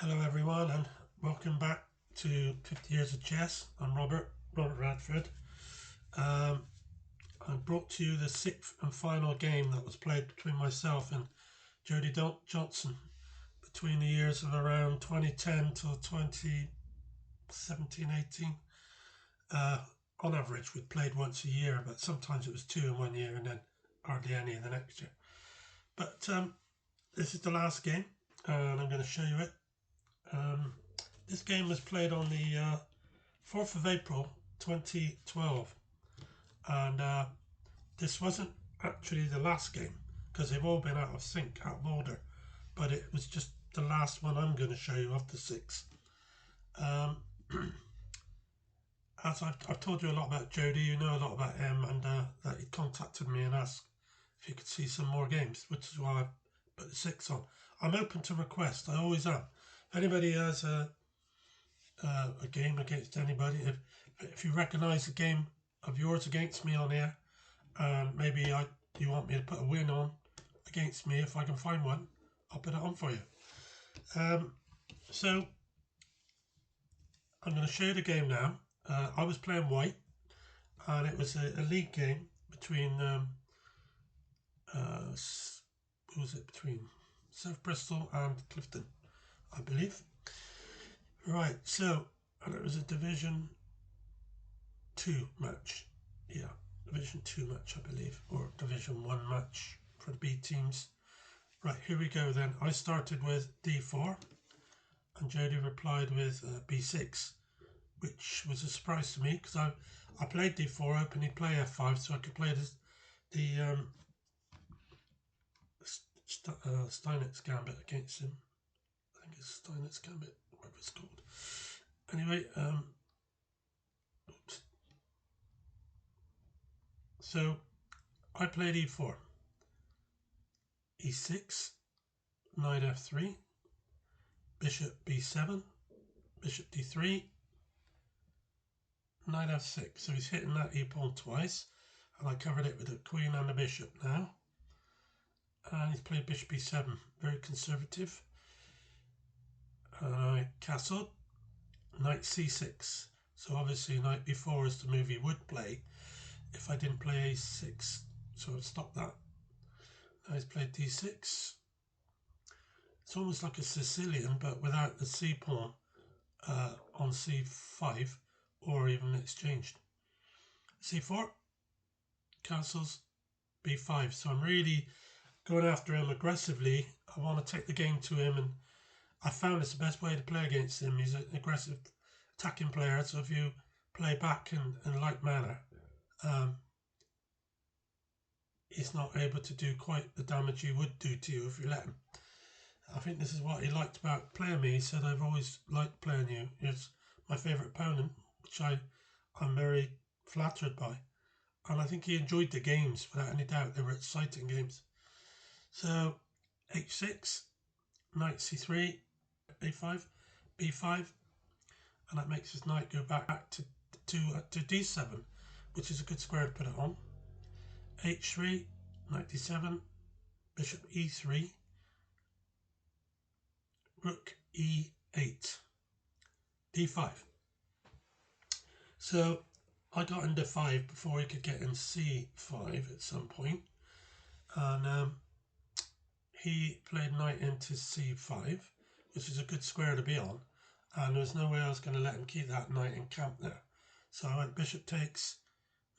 Hello everyone and welcome back to 50 Years of Chess. I'm Robert Radford. Um, I brought to you the sixth and final game that was played between myself and Jody Johnson between the years of around 2010 till 2017-18. Uh, on average we played once a year, but sometimes it was two in 1 year and then hardly any in the next year. But this is the last game and I'm going to show you it. This game was played on the 4th of April 2012, and this wasn't actually the last game because they've all been out of sync, out of order, but it was just the last one I'm going to show you of the six. As I've told you a lot about Jody, you know a lot about him, and that he contacted me and asked if he could see some more games, which is why I put the six on. I'm open to request, I always am. If anybody has a game against anybody, if you recognise a game of yours against me on here, and maybe you want me to put a win on against me, if I can find one, I'll put it on for you. So I'm going to show you the game now. I was playing white, and it was a league game between who was it, between South Bristol and Clifton, I believe. Right, so, and it was a Division 2 match. Yeah, Division 2 match, I believe, or Division 1 match for the B teams. Right, here we go then. I started with D4 and Jody replied with B6, which was a surprise to me because I played D4, hoping he'd play F5 so I could play the Steinitz Gambit against him. I think it's Steinitz Gambit, whatever it's called. Anyway, oops. So I played E4, E6, Knight F3, Bishop B7, Bishop D3, Knight F6. So he's hitting that E-pawn twice, and I covered it with the Queen and the Bishop now. And he's played Bishop E7, very conservative. And I castled, Knight C6. So obviously Knight B4 is the move he would play if I didn't play A6. So I'll stop that. Now he's played D6. It's almost like a Sicilian, but without the C pawn on C5, or even exchanged. C4, castles, B5. So I'm really going after him aggressively. I want to take the game to him, and I found it's the best way to play against him. He's an aggressive attacking player, so if you play back in like manner, he's not able to do quite the damage he would do to you if you let him. I think this is what he liked about playing me. He said, I've always liked playing you. You're my favourite opponent, which I'm very flattered by. And I think he enjoyed the games, without any doubt. They were exciting games. So, H6, Knight C3, A5, B5, and that makes his knight go back to D7, which is a good square to put it on. H3, Knight D7, Bishop E3, Rook E8, D5. So I got into 5 before he could get in C5 at some point, and he played knight into C5, which is a good square to be on, and there was no way I was going to let him keep that knight in camp there. So I went bishop takes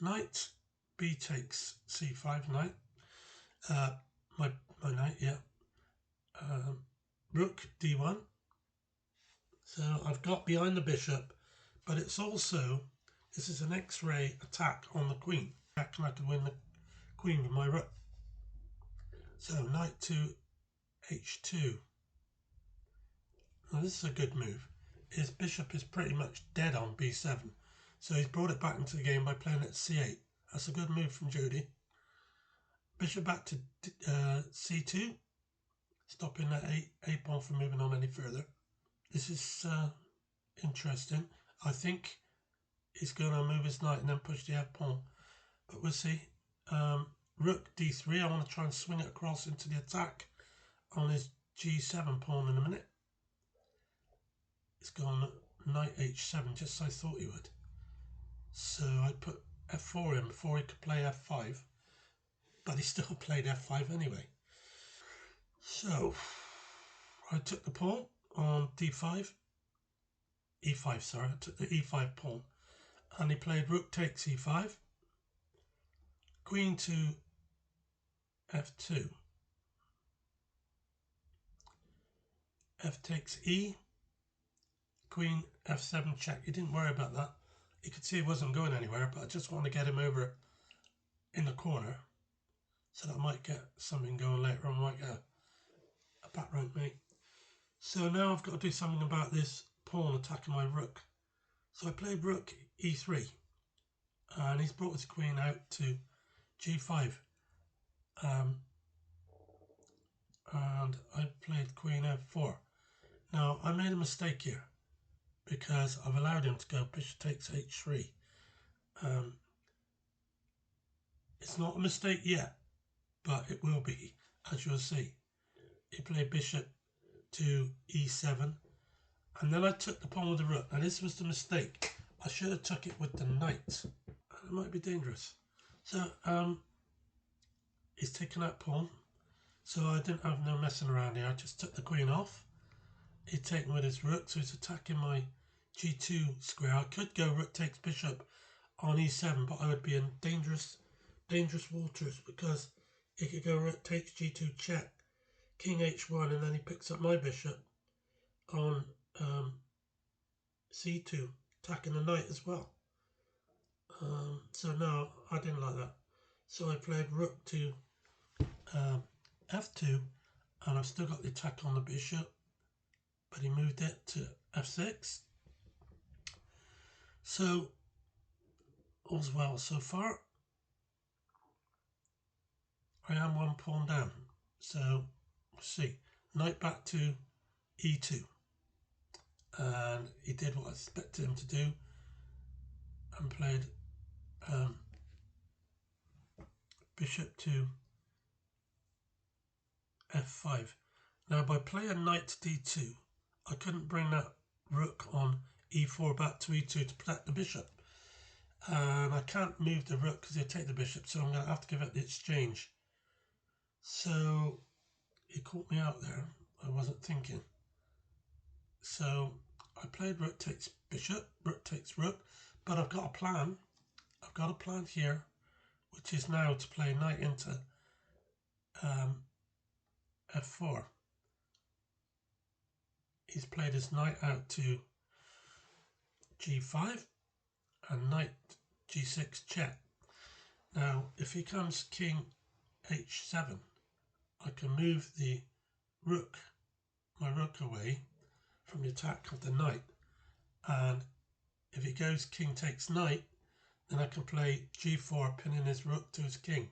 knight, B takes C5 knight, my knight, yeah, Rook D1. So I've got behind the bishop, but it's also, this is an X-ray attack on the queen. And I can win the queen with my rook. So knight to H2. Now this is a good move. His bishop is pretty much dead on B7. So he's brought it back into the game by playing it C8. That's a good move from Jody. Bishop back to C2. Stopping that A-pawn from moving on any further. This is interesting. I think he's going to move his knight and then push the F-pawn. But we'll see. Rook D3. I want to try and swing it across into the attack on his G7 pawn in a minute. It's gone knight h7, just as I thought he would. So I put f4 in before he could play f5, but he still played f5 anyway. So I took the pawn on d5, e5, sorry, I took the e5 pawn, and he played rook takes e5, queen to f2, f takes e, queen f7 check. He didn't worry about that. You could see he wasn't going anywhere, but I just want to get him over in the corner so that I might get something going later on. I might get a back rank mate. So now I've got to do something about this pawn attacking my rook. So I played rook e3, and he's brought his queen out to g5. And I played queen f4. Now I made a mistake here because I've allowed him to go bishop takes h3. It's not a mistake yet, but it will be, as you'll see. He played bishop to e7, and then I took the pawn with the rook. Now this was the mistake. I should have took it with the knight. It might be dangerous. So he's taken that pawn. So I didn't have no messing around here. I just took the queen off. He'd taken with his rook, so he's attacking my g2 square. I could go rook takes bishop on e7, but I would be in dangerous waters because he could go rook takes g2 check, king h1, and then he picks up my bishop on c2, attacking the knight as well. So no, I didn't like that. So I played rook to f2, and I've still got the attack on the bishop, but he moved it to f6. So all's well so far. I am one pawn down. So we'll see. Knight back to e2. And he did what I expected him to do and played bishop to f5. Now by playing knight to d2, I couldn't bring that rook on e4 back to e2 to protect the bishop. And I can't move the rook because he'll take the bishop, so I'm going to have to give it the exchange. So he caught me out there. I wasn't thinking. So I played rook takes bishop, rook takes rook, but I've got a plan. I've got a plan here, which is now to play knight into f4. He's played his knight out to g5 and knight g6 check. Now, if he comes king h7, I can move the rook, my rook away from the attack of the knight. And if he goes king takes knight, then I can play g4, pinning his rook to his king.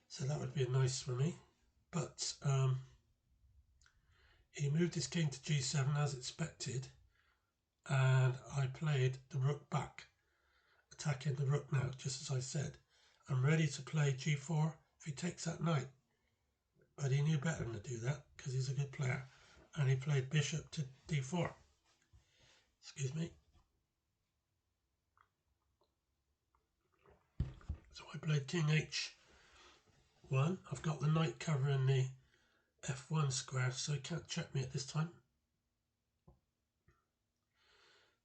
So that would be nice for me. But he moved his king to g7 as expected, and I played the rook back, attacking the rook now, just as I said. I'm ready to play g4 if he takes that knight. But he knew better than to do that because he's a good player. And he played bishop to d4. Excuse me. So I played king h1. I've got the knight covering the f1 square, so he can't check me at this time.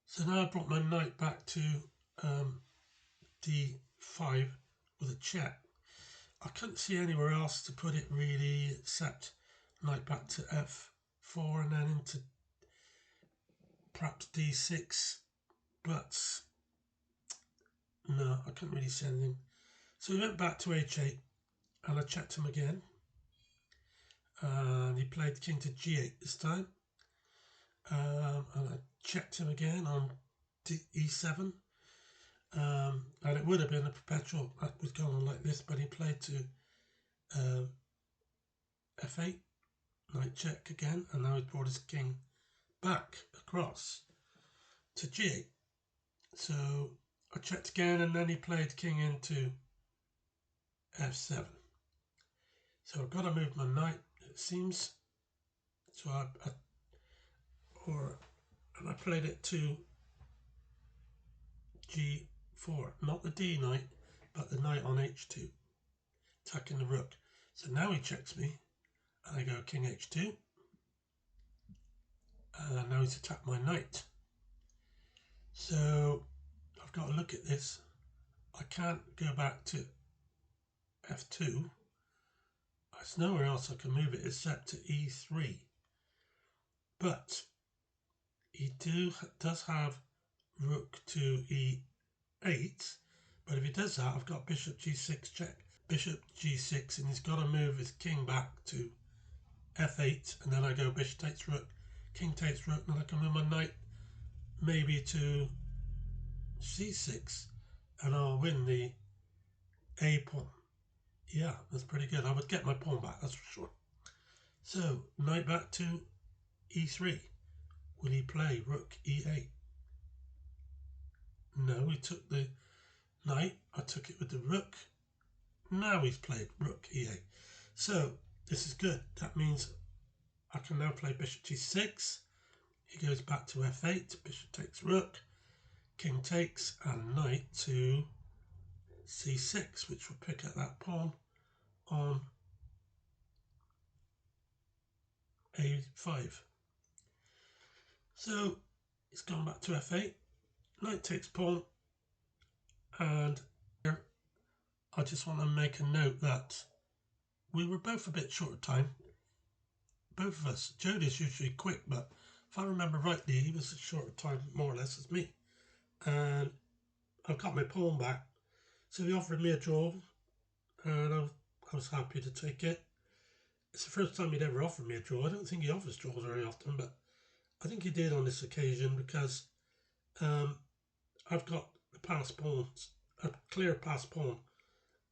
So now I brought my knight back to d5 with a check. I couldn't see anywhere else to put it really except knight back to f4 and then into perhaps d6, but no, I couldn't really see anything. So we went back to h8 and I checked him again, and he played king to g8 this time, and I checked him again on e7, and it would have been a perpetual that was going on like this, but he played to f8, knight check again, and now he brought his king back across to g8. So I checked again, and then he played king into f7. So I've got to move my knight, it seems. So and I played it to G4, not the D knight, but the knight on H2, attacking the rook. So now he checks me, and I go King H2, and now he's attacked my knight. So I've got to look at this. I can't go back to F2. There's nowhere else I can move it except to E3. But he does have rook to E8. But if he does that, I've got bishop G6 check. Bishop G6, and he's got to move his king back to F8, and then I go bishop takes rook, king takes rook, and then I can move my knight maybe to C6, and I'll win the A pawn. Yeah, that's pretty good. I would get my pawn back, that's for sure. So, knight back to E3. Will he play rook E8? No, he took the knight. I took it with the rook. Now he's played rook E8. So, this is good. That means I can now play bishop G6. He goes back to F8. Bishop takes rook. King takes, and knight to C6, which will pick up that pawn on A5. So he's gone back to F8. Knight takes pawn, and here I just want to make a note that we were both a bit short of time. Both of us. Jody's usually quick, but if I remember rightly, he was as short of time more or less as me. And I've got my pawn back. So he offered me a draw, and I was happy to take it. It's the first time he'd ever offered me a draw. I don't think he offers draws very often, but I think he did on this occasion because I've got the pass pawns, a clear pass pawn,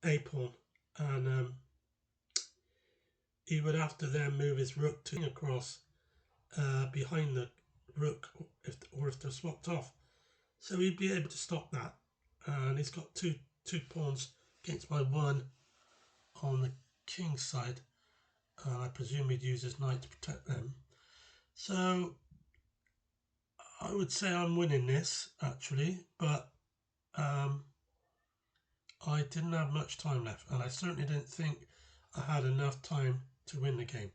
A pawn, and he would have to then move his rook to across behind the rook, or if they're swapped off. So he'd be able to stop that. And he's got two pawns against my one on the king's side. And I presume he'd use his knight to protect them. So I would say I'm winning this, actually, but I didn't have much time left, and I certainly didn't think I had enough time to win the game.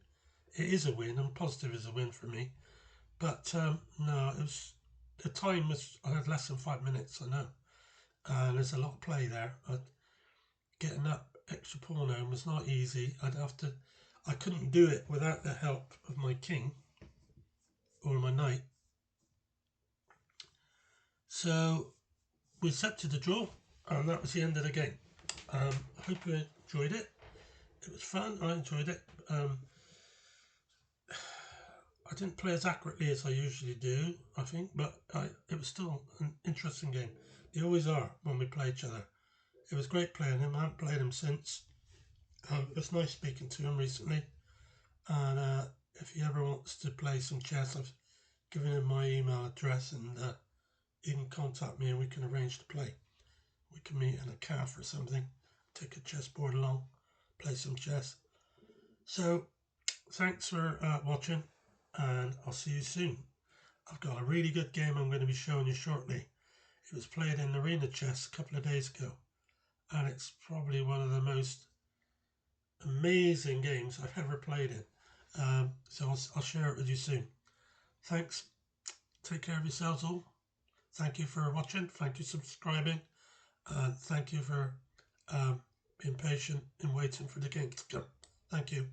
It is a win, and positive is a win for me. But no, it was the time was I had less than 5 minutes, I know, and there's a lot of play there. Getting that extra pawn home was not easy. I couldn't do it without the help of my king or my knight. So we accepted the draw, and that was the end of the game. I hope you enjoyed it. It was fun. I enjoyed it. I didn't play as accurately as I usually do, I think, but it was still an interesting game. They always are when we play each other. It was great playing him. I haven't played him since. It was nice speaking to him recently. And if he ever wants to play some chess, I've given him my email address, and he can contact me and we can arrange to play. We can meet in a cafe or something, take a chessboard along, play some chess. So, thanks for watching, and I'll see you soon. I've got a really good game I'm going to be showing you shortly. It was played in Arena Chess a couple of days ago, and it's probably one of the most amazing games I've ever played in. So I'll share it with you soon. Thanks. Take care of yourselves all. Thank you for watching. Thank you for subscribing. And thank you for being patient and waiting for the game to come. Thank you.